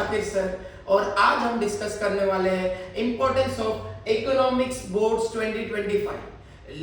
Shakir sir और आज हम डिस्कस करने वाले हैं importance of economics boards 2025।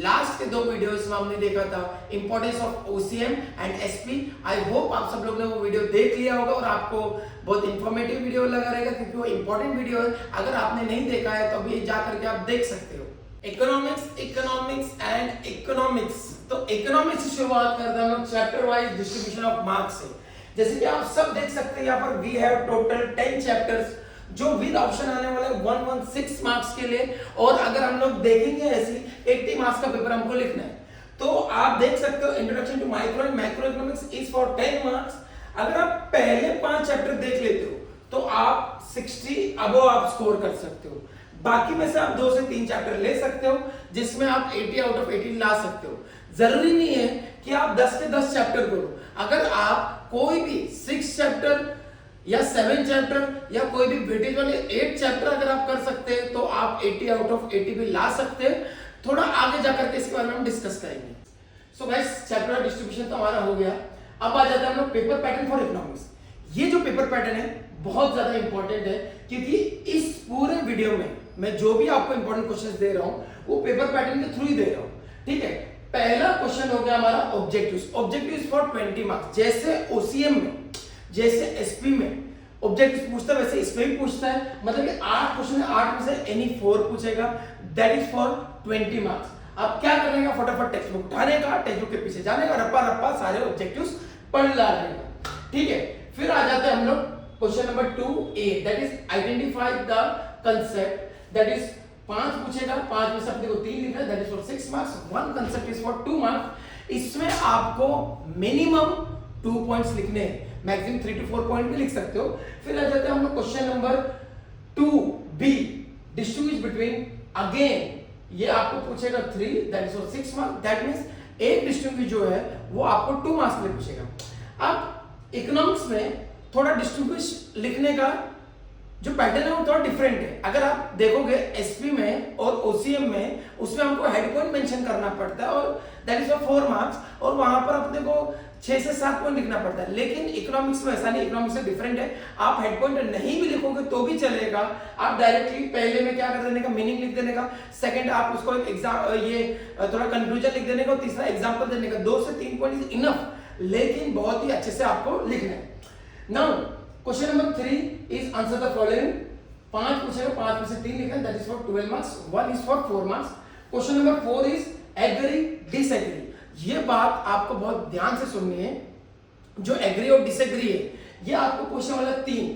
Last के दो वीडियोस में हमने देखा था importance of OCM and SP. I hope आप सब लोग ने वो वीडियो देख लिया होगा और आपको बहुत इंफॉर्मेटिव वीडियो लगा रहेगा क्योंकि वो इंपॉर्टेंट वीडियो है। अगर आपने नहीं देखा है तो अभी जा करके आप देख सकते हो। Economics and economics. तो इकोनॉमिक्स से शुरुआत करते हैं हम लोग chapter wise distribution of marks से। जैसे कि आप सब देख सकते हैं यहाँ पर वी हैव टोटल 10 चैप्टर्स जो विद ऑप्शन आने वाले 116 मार्क्स के लिए, और अगर हम लोग देखेंगे ऐसी 80 मार्क्स का पेपर हमको लिखना है। तो आप देख सकते हो introduction to micro and macro economics is for 10 marks. अगर आप पहले 5 चैप्टर देख लेते हो तो आप 60 अबव आप स्कोर कर सकते हो। बाकी में से आप 2 से 3 चैप्टर ले सकते हो जिसमें आप 80 आउट ऑफ 80 ला सकते हो। जरूरी नहीं है कि आप 10 के 10 चैप्टर करो। अगर आप कोई भी 6 चैप्टर या 7 चैप्टर या कोई भी वेटेज वाले 8 चैप्टर अगर आप कर सकते हैं तो आप 80 आउट ऑफ 80 भी ला सकते हैं। थोड़ा आगे जाकर के इसके बारे में हम डिस्कस करेंगे। सो गाइस, चैप्टर डिस्ट्रीब्यूशन तो हमारा हो गया। अब आ जाते हैं हम लोग पेपर पैटर्न फॉर इकोनॉमिक्स। ये जो पेपर पैटर्न है बहुत ज्यादा इंपॉर्टेंट है क्योंकि इस पूरे वीडियो में मैं जो भी आपको इंपॉर्टेंट क्वेश्चंस दे रहा हूं वो पेपर पैटर्न के थ्रू ही दे रहा हूं। ठीक है, पहला क्वेश्चन हो गया हमारा ऑब्जेक्टिव्स। Objectives for 20 marks. जैसे ओसीएम में, जैसे एसपी में ऑब्जेक्टिव्स पूछता है वैसे इसमें भी पूछता है। मतलब कि 8 क्वेश्चन है, 8 में से एनी 4 पूछेगा। That is for 20 marks. अब क्या करने का, फटाफट टेक्स्ट बुक उठाने का, टेक्स्ट बुक के पीछे जाने का, रप्पा रप्पा सारे ऑब्जेक्टिव्स पढ़ लाने का। ठीक है, फिर आ जाते हैं हम लोग question number 2A, that is identify the concept. That is 5 पूछेगा, 5 में से अपने को 3 लिखना है। That is for 6 marks. 1 concept is for 2 marks. इसमें आपको मिनिमम 2 पॉइंट्स लिखने हैं, मैक्सिमम 3 to 4 पॉइंट भी लिख सकते हो। फिर आ जाते हैं हम लोग question number 2B, distinguish between. Again ये आपको पूछेगा 3, that is for 6 marks. That means एक डिस्टिंग्विश जो है वो आपको 2 मार्क्स में पूछेगा। अब इकोनॉमिक्स में थोड़ा डिस्टिंग्विश लिखने का जो पैटर्न है वो थोड़ा डिफरेंट है। अगर आप देखोगे एसपी में और ओसीएम में, उसमें हमको हेड पॉइंट मेंशन करना पड़ता है और दैट इज फॉर 4 मार्क्स, और वहां पर अपने को 6 से 7 पॉइंट लिखना पड़ता है। लेकिन इकोनॉमिक्स में ऐसा नहीं, इकोनॉमिक्स से डिफरेंट है। आप हेड पॉइंट नहीं भी लिखोगे तो भी चलेगा। आप डायरेक्टली पहले में क्या कर देने का, मीनिंग लिख देने का। सेकंड आप उसको एक एग्जाम ये थोड़ा कंक्लूजन लिख देने का, और तीसरा एग्जांपल देने का। 2 से 3 पॉइंट इज इनफ, लेकिन बहुत ही अच्छे से आपको लिखना है। Now question number 3 is answer the following. 5 पूछेगा, 5 में से 3 लिखना, that is for 12 marks. 1 is for 4 marks. Question number 4 is agree disagree. ये बात आपको बहुत ध्यान से सुननी है। जो एग्री और डिसएग्री है ये आपको पूछने वाला 3,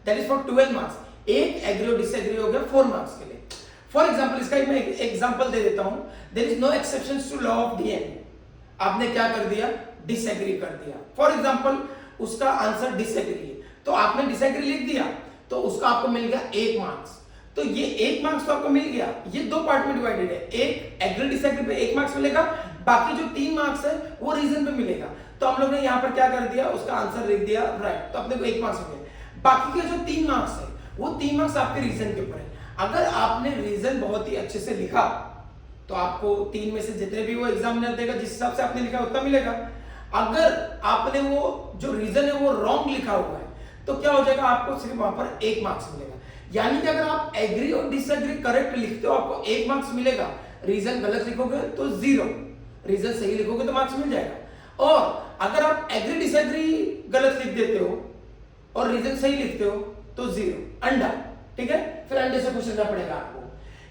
दैट इज फॉर 12 मार्क्स। एक एग्री और डिसएग्री हो गया 4 मार्क्स के लिए। फॉर एग्जांपल, इसका मैं एग्जांपल दे देता हूं। There is no exceptions to law of the end. आपने क्या कर दिया, डिसएग्री कर दिया। फॉर एग्जांपल उसका आंसर डिसएग्री है तो आपने डिसएग्री लिख दिया तो उसका आपको मिल गया 1 मार्क्स। तो ये 1 मार्क्स तो आपको मिल गया। ये 2 पार्ट में डिवाइडेड है। एक एग्री डिसएग्री पे 1 मार्क्स मिलेगा, बाकी जो 3 मार्क्स है वो रीजन पे मिलेगा। तो हम लोग ने यहाँ पर क्या कर दिया, उसका आंसर लिख दिया राइट, तो अपने को 1 मार्क्स मिले। बाकी के जो 3 मार्क्स है वो 3 मार्क्स आपके रीजन के ऊपर है। अगर आपने रीजन बहुत ही अच्छे से लिखा तो आपको 3 में से जितने भी वो एग्जामिनर देगा जिस हिसाब से आपने लिखा उतना मिलेगा। अगर आपने वो जो रीजन है वो रॉन्ग लिखा हुआ है तो क्या हो जाएगा, आपको सिर्फ वहां पर 1 मार्क्स मिलेगा। यानी कि अगर आप एग्री और डिसएग्री करेक्ट लिखते हो आपको 1 मार्क्स मिलेगा। रीजन गलत लिखोगे तो 0, रीजन सही लिखोगे तो मार्क्स मिल जाएगा। और अगर आप एग्री डिसएग्री गलत लिख देते हो और रीजन सही लिखते हो तो 0, अंडा। ठीक है, फिर अंडे से पूछना पड़ेगा आपको।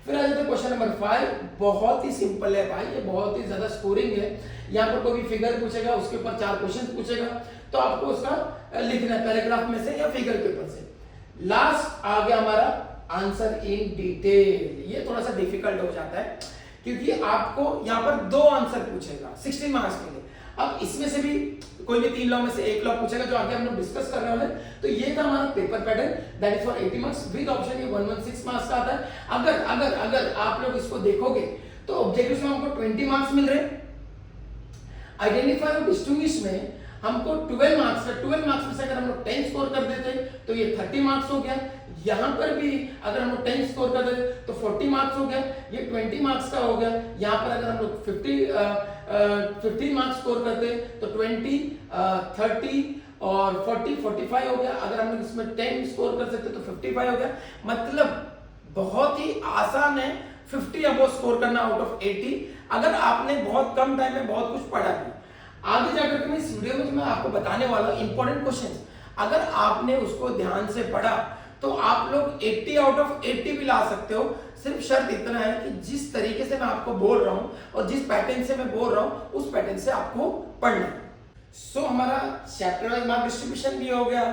फिर आ जाते हैं क्वेश्चन नंबर 5। बहुत ही सिंपल है भाई, ये बहुत ही ज्यादा स्कोरिंग है। यहाँ पर कोई भी फिगर पूछेगा, उसके ऊपर 4 क्वेश्चन पूछेगा तो आपको उसका लिखना है पैराग्राफ में से या फिगर के ऊपर से। लास्ट आ गया हमारा आंसर इन डिटेल। ये थोड़ा सा डिफिकल्ट हो जाता है क्योंकि आपको यहाँ पर 2 आंसर पूछेगा 16 मार्क्स के लिए। अब इसमें से भी कोई भी 3 लॉ में से 1 लॉ पूछेगा जो आगे हम लोग डिस्कस करने वाले हैं। तो ये था हमारा paper pattern, that is for 80 marks with option. ये 116 मार्क्स का आता है। अगर अगर अगर आप लोग इसको देखोगे तो ऑब्जेक्टिव्स में हमको 20 मार्क्स मिल रहे हैं। आइडेंटिफाई और डिस्टिंग्विश में हमको 12 मार्क्स है। 12 मार्क्स में से अगर हम लोग 10 स्कोर कर देते तो ये 30 मार्क्स हो गया। यहाँ पर भी अगर हम लोग 10 स्कोर कर देते तो 40 मार्क्स हो गया। ये 20 मार्क्स का हो गया। यहाँ पर अगर हम लोग 15 मार्क्स स्कोर करते तो 20, 30 और 40 45 हो गया। अगर हम लोग इसमें 10 स्कोर कर सकते तो 55 हो गया। मतलब बहुत ही आसान है 50 अबव स्कोर करना आउट ऑफ 80, अगर आपने बहुत कम टाइम में बहुत कुछ पढ़ा भी। आगे जाकर के मैं इस वीडियो में मैं आपको बताने वाला हूं इंपॉर्टेंट क्वेश्चंस, अगर आपने उसको ध्यान से पढ़ा तो आप लोग 80 आउट ऑफ 80 भी ला सकते हो। सिर्फ शर्त इतना है कि जिस तरीके से मैं आपको बोल रहा हूं और जिस पैटर्न से मैं बोल रहा हूं उस पैटर्न से आपको पढ़ना है। सो हमारा चैप्टर वाइज मार्क डिस्ट्रीब्यूशन भी हो गया,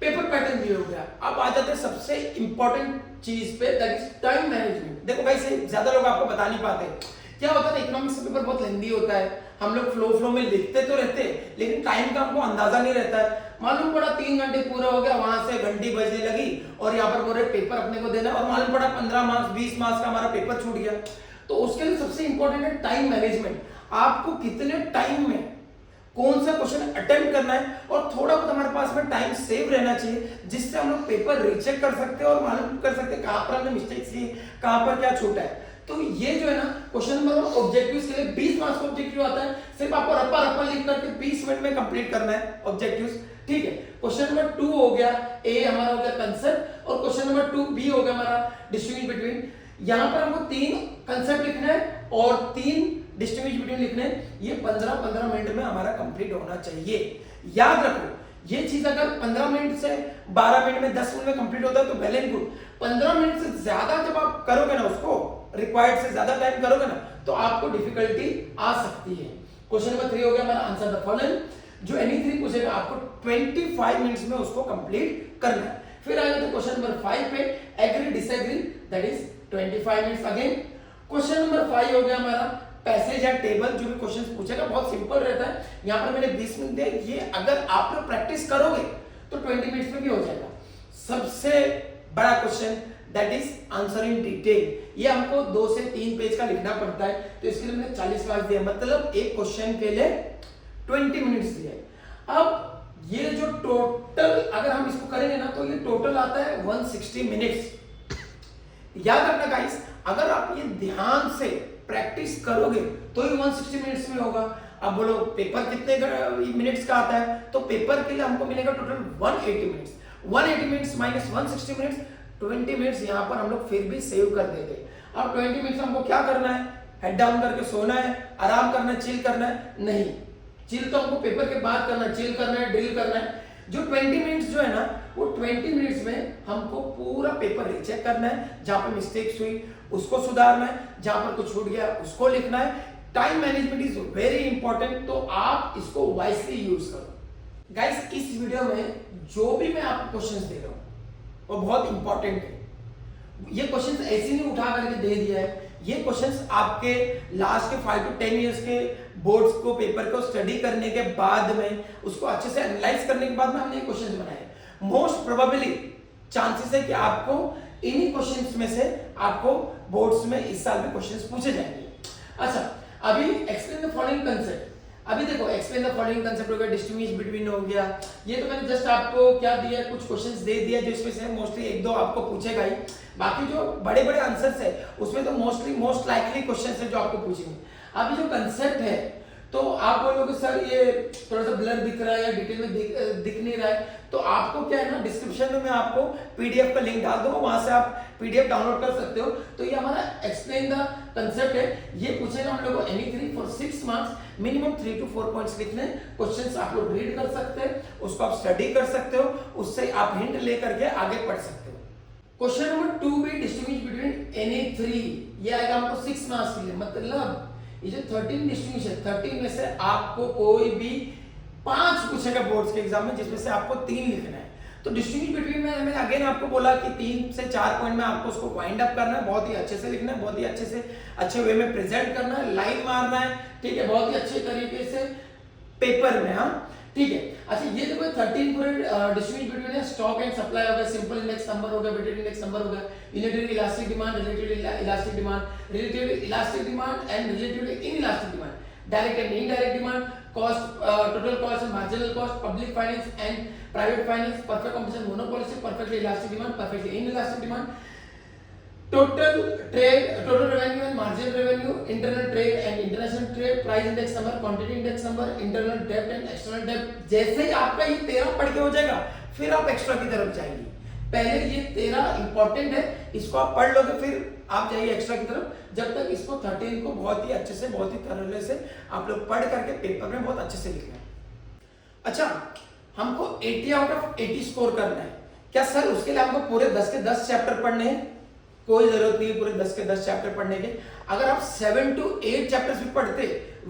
पेपर पैटर्न भी हो गया। अब आ जाते हैं सबसे इंपॉर्टेंट चीज पे, दैट इज टाइम मैनेजमेंट। देखो भाई से ज्यादा लोग आपको बता नहीं पाते। क्या होता है, इकोनॉमिक्स का पेपर बहुत लेंदी होता है, हम लोग फ्लो में लिखते तो रहते हैं लेकिन टाइम का हमको अंदाजा नहीं रहता है। मालूम पड़ा 3 घंटे पूरा हो गया, वहां से घंटी बजने लगी और यहाँ पर बोल रहे पेपर अपने को देना, और मालूम पड़ा 15 मार्क्स 20 मार्क्स का हमारा पेपर छूट गया। तो उसके लिए सबसे इंपॉर्टेंट है टाइम मैनेजमेंट। आपको कितने टाइम में कौन सा क्वेश्चन अटेम्प्ट करना है, और थोड़ा बहुत हमारे पास में टाइम सेव रहना चाहिए जिससे हम लोग पेपर रीचेक कर सकते हैं और मालूम कर सकते हैं कहां पर हमने मिस्टेक्स की, कहां पर क्या छूटा है। तो ये जो है ना क्वेश्चन नंबर 1 ऑब्जेक्टिव्स के लिए 20 मार्क्स का ऑब्जेक्टिव आता है, सिर्फ आपको रप्पा रप्पा लिख करके 20 मिनट में कंप्लीट करना है ऑब्जेक्टिव्स, ठीक है। क्वेश्चन नंबर 2 हो गया, ए हमारा हो गया कंसेप्ट, और क्वेश्चन नंबर 2 बी हो गया हमारा डिस्टिंग्विश बिटवीन। यहां पर हमको 3 कंसेप्ट लिखना है और 3 डिस्टिंग्विश बिटवीन लिखने हैं। ये 15-15 मिनट में हमारा कंप्लीट होना चाहिए। याद रखो ये चीज अगर 15 मिनट से 12 मिनट में 10 मिनट में कंप्लीट होता है तो वेल एंड गुड। 15 मिनट से ज्यादा जब आप करोगे ना, उसको रिक्वायर्ड से ज्यादा टाइम करोगे ना, तो आपको डिफिकल्टी आ सकती है। क्वेश्चन नंबर 3 हो गया हमारा आंसर द फॉलोइंग, जो एनी 3 पूछेगा आपको 25 मिनट्स में उसको कंप्लीट करना है। फिर आएगा तो क्वेश्चन नंबर 5 पे agree disagree, that is 25 minutes again. Question number 5 हो गया हमारा पैसेज या टेबल, जो भी क्वेश्चंस पूछेगा बहुत सिंपल रहता है। यहां पर मैंने 20 मिनट दिए, ये अगर आप लोग प्रैक्टिस करोगे तो 20 मिनट्स में भी हो जाएगा। सबसे बड़ा question that is answer in detail, ये हमको 2 से 3 पेज का लिखना पड़ता है, तो इसके लिए मैंने 40 मार्क्स दिए, मतलब एक क्वेश्चन के लिए 20 मिनट्स दिए। अब ये जो टोटल अगर हम इसको करेंगे ना तो ये टोटल आता है 160 मिनट्स। याद रखना गाइस, अगर आप ये ध्यान से प्रैक्टिस करोगे तो ही 160 मिनट्स में होगा। अब बोलो पेपर कितने मिनट्स का आता है, तो पेपर के लिए हमको मिलेगा total 180 minutes. 180 minutes minus 160 minutes, 20 minutes यहाँ पर हम लोग फिर भी सेव कर देते। अब 20 मिनट्स हमको क्या करना है, हेड डाउन करके सोना है, आराम करना है, चिल करना है? नहीं, चिल तो हमको पेपर के बाद करना है, चिल करना है, ड्रिल करना है। जो 20 मिनट्स जो है ना, वो 20 मिनट्स में हमको पूरा पेपर रीचेक करना है, जहां पर मिस्टेक्स हुई उसको सुधारना है, जहां पर कुछ छूट गया उसको लिखना है। Time management is very important, तो आप इसको वाइसली यूज करो। गाइस इस वीडियो में जो भी मैं आपको क्वेश्चंस दे रहा हूं वो बहुत इंपॉर्टेंट है। ये क्वेश्चंस ऐसे नहीं उठा करके दे दिया है, ये क्वेश्चंस आपके लास्ट के 5 to 10 इयर्स के बोर्ड्स को पेपर को स्टडी करने के बाद में, उसको अच्छे से एनालाइज करने के बाद में हमने ये क्वेश्चंस बनाए। मोस्ट प्रोबेबली चांसेस है कि आपको इन्हीं क्वेश्चंस में से आपको बोर्ड्स में इस साल में क्वेश्चंस पूछे जाएंगे। अच्छा, अभी एक्सप्लेन द फॉलोइंग कंसेप्ट। अभी देखो एक्सप्लेन द फॉलोइंग कंसेप्ट हो गया, डिस्टिंग्विश बिटवीन हो गया, ये तो मैंने जस्ट आपको क्या दिया, कुछ क्वेश्चंस दे दिया जो इसमें से मोस्टली 1-2 आपको पूछेगा ही। बाकी जो बड़े बड़े आंसर्स है उसमें तो मोस्ट लाइकली क्वेश्चंस है जो आपको पूछेंगे। अभी जो कंसेप्ट है तो आप बोलोगे सर ये थोड़ा सा ब्लर दिख रहा है या डिटेल में दिख नहीं रहा है, तो आपको क्या है ना, डिस्क्रिप्शन में मैं आपको पीडीएफ का लिंक डाल दूंगा, वहां से आप पीडीएफ डाउनलोड कर सकते हो। तो ये हमारा एक्सप्लेन द कंसेप्ट है, ये पूछेगा हम लोगों को any 3 for 6 marks, minimum 3 to 4 points लिखने। क्वेश्चंस आप लोग रीड कर सकते हैं, उसको आप स्टडी कर सकते हो, उससे आप हिंट लेकर के आगे पढ़ सकते हो। क्वेश्चन नंबर 2 भी डिस्टिंग्विश बिटवीन एनी 3, ये आएगा हमको 6 मार्क्स के लिए। मतलब ये जो 13 डिस्टिंग्विश है, 13 में से आपको कोई भी 5 पूछेगा बोर्ड्स के एग्जाम में, जिसमें से आपको 3 लिखना है। तो डिस्टिंग्विश बिटवीन में मैंने अगेन आपको बोला कि 3 से 4 पॉइंट में आपको उसको वाइंड अप करना है, बहुत ही अच्छे से लिखना है, बहुत ही अच्छे से अच्छे वे में प्रेजेंट करना है, लाइन मारना है, ठीक है, बहुत ही अच्छे तरीके से पेपर में। हाँ ठीक है। अच्छा ये देखो 13 पूरे डिस्ट्रीब्यूट बिटवीन है, स्टॉक एंड सप्लाई हो गया, सिंपल इंडेक्स नंबर हो गया, वेटेड इंडेक्स नंबर हो गया, unitary elastic demand, relatively elastic demand, relatively elastic demand and relatively inelastic demand, direct and indirect demand, cost, total cost and marginal cost, public finance and private finance, perfect competition, monopolistic, perfectly elastic demand, perfectly inelastic demand, total trade, total revenue and marginal revenue, internal trade and international trade, price index number, quantity index number, internal डेब्ट and external डेब्ट। जैसे ही आपका ये 13 पढ़ के हो जाएगा फिर आप एक्स्ट्रा की तरफ जाएंगे। पहले ये 13 इंपॉर्टेंट है, इसको आप पढ़ लोगे फिर आप जाइए एक्स्ट्रा की तरफ। जब तक इसको 13 को बहुत ही अच्छे से, बहुत ही तरह से आप लोग पढ़ करके पेपर में बहुत अच्छे से लिखना है। अच्छा, हमको 80 आउट ऑफ 80 स्कोर करना है क्या सर? उसके लिए हमको पूरे 10 के 10 चैप्टर पढ़ने हैं? कोई जरूरत नहीं है पूरे 10 के 10 चैप्टर पढ़ने के। अगर आप 7 to 8 चैप्टर्स भी पढ़ते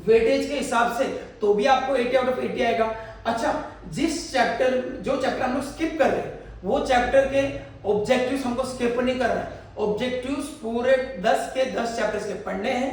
वेटेज के हिसाब से तो भी आपको 80 आउट ऑफ 80 आएगा। अच्छा, जो चैप्टर हम लोग स्किप कर रहे हैं वो चैप्टर के ऑब्जेक्टिव्स हमको स्किप नहीं करना है। ऑब्जेक्टिव्स पूरे 10 के 10 चैप्टर्स के पढ़ने हैं।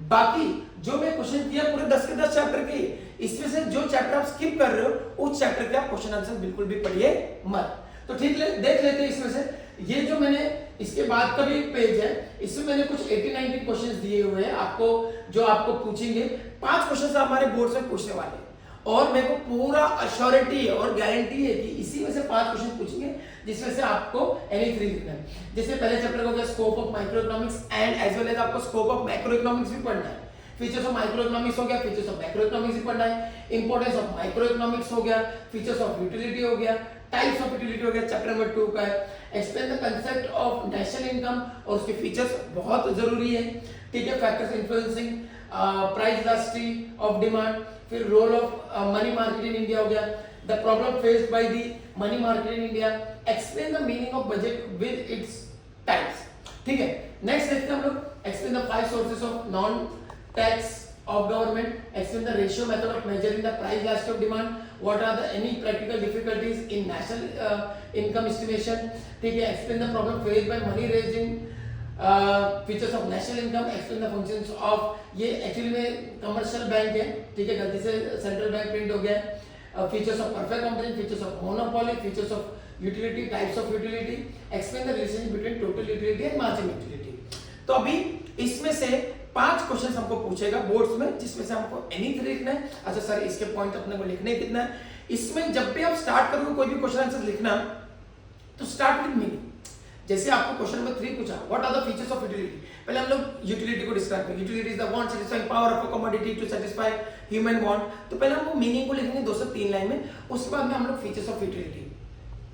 बाकी जो मैं क्वेश्चन दिया पूरे 10 के 10 चैप्टर के, इसमें से जो चैप्टर आप स्किप कर रहे हो उस चैप्टर के आप क्वेश्चन आंसर बिल्कुल भी पढ़िए मत। तो ठीक है, देख लेते हैं इसमें से। ये जो मैंने इसके बाद का भी एक पेज है, इसमें मैंने कुछ 80-90 क्वेश्चंस दिए हुए हैं आपको, जो आपको पूछेंगे। 5 क्वेश्चंस हमारे बोर्ड से पूछने वाले हैं और मेरे को पूरा अश्योरिटी है और गारंटी है कि इसी में से 5 क्वेश्चन पूछेंगे जिसमें से आपको एनी 3 लिखना है। जैसे पहले चैप्टर हो गया scope of micro economics and as well as आपको स्कोप ऑफ मैक्रो इकोनॉमिक्स भी पढ़ना है। फीचर्स ऑफ माइक्रो इकोनॉमिक्स हो गया, फीचर्स ऑफ मैक्रो इकोनॉमिक्स भी पढ़ना है। इंपॉर्टेंस ऑफ माइक्रो इकोनॉमिक्स हो गया, फीचर्स ऑफ यूटिलिटी हो गया, टाइप्स ऑफ यूटिलिटी हो गया, चैप्टर नंबर 2 का है। Explain the concept of national income और उसके फीचर्स बहुत जरूरी है। ठीक है, factors influencing price elasticity of demand, फिर role of money market in India हो गया, the problem faced by the money market in India, explain the meaning of budget with its types. ठीक है, नेक्स्ट देखते हैं हम लोग explain the 5 sources of non tax of government, explain the ratio method of measuring the price elasticity of demand, what are the any practical difficulties in national income estimation। ठीक है, explain the problem faced by money raising, features of national income, explain the functions of, ये actually में commercial bank है, ठीक है, गलती से central bank print हो गया है। Features of perfect competition, features of monopoly, features of utility, types of utility, explain the relationship between total utility and margin utility. तो अभी इसमें से 5 क्वेश्चन हमको पूछेगा बोर्ड्स में, जिसमें से हमको एनी 3 लिखना है। अच्छा सर, इसके पॉइंट अपने को लिखने कितना है? इसमें जब भी आप स्टार्ट करोगे कोई भी क्वेश्चन आंसर लिखना तो स्टार्ट विद मीनिंग। जैसे आपको क्वेश्चन नंबर 3 पूछा, what are the features of utility, पहले हम लोग यूटिलिटी को डिस्क्राइब करेंगे। Utility is the want satisfying power of a commodity to satisfy human want. तो पहले हम वो मीनिंग को लिखेंगे 2 से 3 लाइन में, उसके बाद में हम लोग फीचर्स ऑफ यूटिलिटी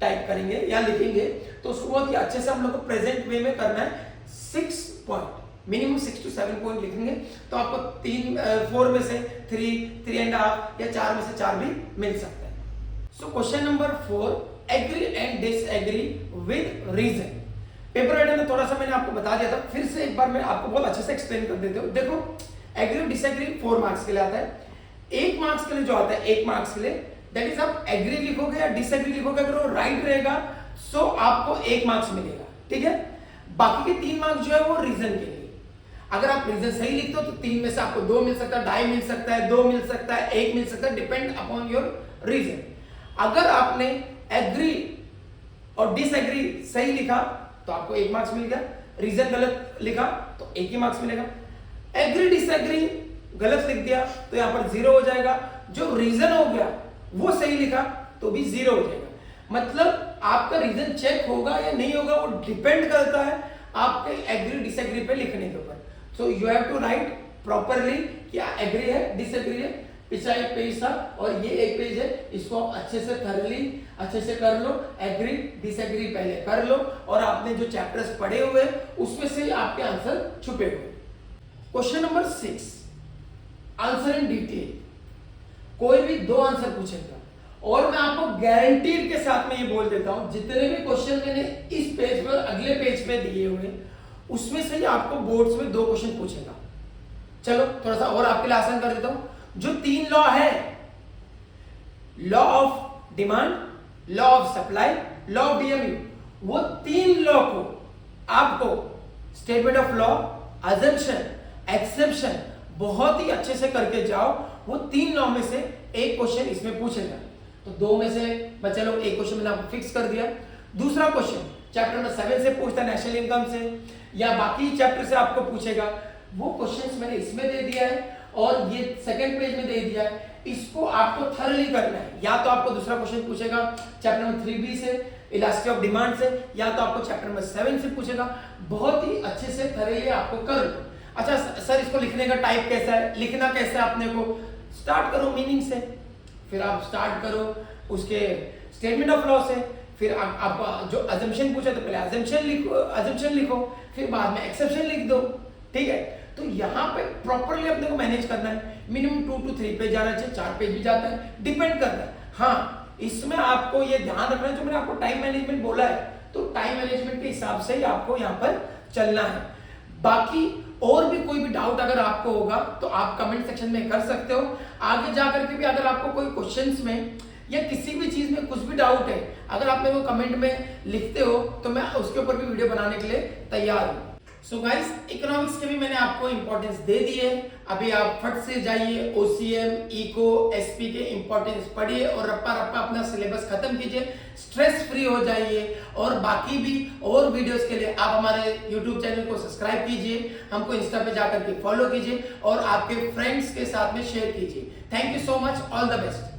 टाइप करेंगे या लिखेंगे। तो उसको बहुत ही अच्छे से हम लोग को प्रेजेंट वे में करना है। 6 पॉइंट, मिनिमम 6 to 7 पॉइंट लिखेंगे तो आपको 4 में से 3, 3.5 या 4 में से 4 भी मिल सकता है। So question number 4, agree and disagree with reason. Paper writer में थोड़ा सा मैंने आपको बता दिया था, फिर से एक बार मैं आपको बहुत अच्छे से एक्सप्लेन कर देता हूं। देखो, एग्री और डिसएग्री 4 मार्क्स के लिए आता है। 1 मार्क्स के लिए जो आता है, 1 मार्क्स के लिए, दैट इज आप एग्री लिखोगे या डिसएग्री लिखोगे, अगर वो राइट रहेगा सो आपको 1 मार्क्स मिलेगा। ठीक है, बाकी के 3 मार्क्स जो है वो रीजन के लिए। अगर आप रीजन सही लिखते हो तो 3 में से आपको 2 मिल सकता है, 2.5 मिल सकता है, 2 मिल सकता है, 1 मिल सकता है, डिपेंड अपॉन योर रीजन। अगर आपने एग्री और डिसएग्री सही लिखा तो आपको 1 मार्क्स मिल गया, रीजन गलत लिखा तो 1 ही मार्क्स मिलेगा। एग्री डिसएग्री गलत लिख दिया तो यहां पर 0 हो जाएगा। जो रीजन हो गया वो सही लिखा तो भी 0 हो जाएगा। मतलब आपका रीजन चेक होगा या नहीं होगा वो डिपेंड करता है आपके एग्री डिसएग्री पे लिखने के ऊपर। So you have to write properly क्या एग्री है डिसएग्री है। पिछला एक पेज था और ये एक पेज है, इसको आप अच्छे से थरली अच्छे से कर लो। एग्री डिसएग्री पहले कर लो और आपने जो चैप्टर्स पढ़े हुए उसमें से आपके आंसर छुपे हुए। Question number 6, answer in detail. कोई भी 2 आंसर पूछेगा और मैं आपको गारंटी के साथ में ये बोल देता हूं, जितने भी क्वेश्चन मैंने इस पेज पर अगले पेज पे दिए हुए उसमें से ही आपको बोर्ड्स में 2 क्वेश्चन पूछेगा। चलो थोड़ा सा और आपके लिए आसान कर देता हूं। जो 3 लॉ है, law of demand, law of supply, law of DMU, वो 3 लॉ को आपको statement of law, assumption, exception बहुत ही अच्छे से करके जाओ। वो 3 लॉ में से एक क्वेश्चन इसमें पूछेगा। तो 2 में से मैं चलो एक क्वेश्चन मैंने आपको फिक्स कर दिया। दूसरा क्वेश्चन चैप्टर नंबर 7 से पूछता है, नेशनल इनकम से या बाकी चैप्टर से आपको पूछेगा। वो क्वेश्चंस मैंने इसमें दे दिया है और ये सेकंड पेज में दे दिया है। इसको आपको थरली करना है। या तो आपको दूसरा क्वेश्चन पूछेगा चैप्टर नंबर 3B से इलास्टिसिटी ऑफ डिमांड से, या तो आपको चैप्टर नंबर 7 से पूछेगा। बहुत ही अच्छे से थॉरली आपको कर लो। अच्छा सर इसको लिखने का टाइप कैसा है, लिखना कैसा है अपने को, स्टार्ट करो मीनिंग से, फिर आप स्टार्ट करो उसके स्टेटमेंट ऑफ लॉ से, फिर आप जो अजम्पशन पूछा तो पहले अजम्पशन लिखो, फिर बाद में एक्सेप्शन लिख दो, ठीक है। तो यहाँ पे प्रॉपरली अपने को मैनेज करना है। मिनिमम 2 to 3 पेज जाना चाहिए, 4 पेज भी जाता है, डिपेंड करता है। हाँ इसमें आपको ये ध्यान रखना है, जो मैंने आपको टाइम मैनेजमेंट बोला है, तो टाइम मैनेजमेंट के हिसाब से ही आपको यहाँ पर चलना है। बाकी और भी कोई भी डाउट अगर आपको होगा तो आप कमेंट सेक्शन में कर सकते हो। आगे जाकर के भी अगर आपको कोई क्वेश्चंस में या किसी भी चीज में कुछ भी डाउट है, अगर आप मेरे को कमेंट में लिखते हो तो मैं उसके ऊपर भी वीडियो बनाने के लिए तैयार हूँ। सो गाइस इकोनॉमिक्स के भी मैंने आपको इंपॉर्टेंस दे दी है। अभी आप फट से जाइए ओसीएम, इको, एसपी के इंपॉर्टेंस पढ़िए और रप्पा रप्पा अपना सिलेबस खत्म कीजिए, स्ट्रेस फ्री हो जाइए। और बाकी भी और वीडियोस के लिए आप हमारे यूट्यूब चैनल को सब्सक्राइब कीजिए, हमको इंस्टा पे जाकर के फॉलो कीजिए और आपके फ्रेंड्स के साथ में शेयर कीजिए। Thank you so much, all the best.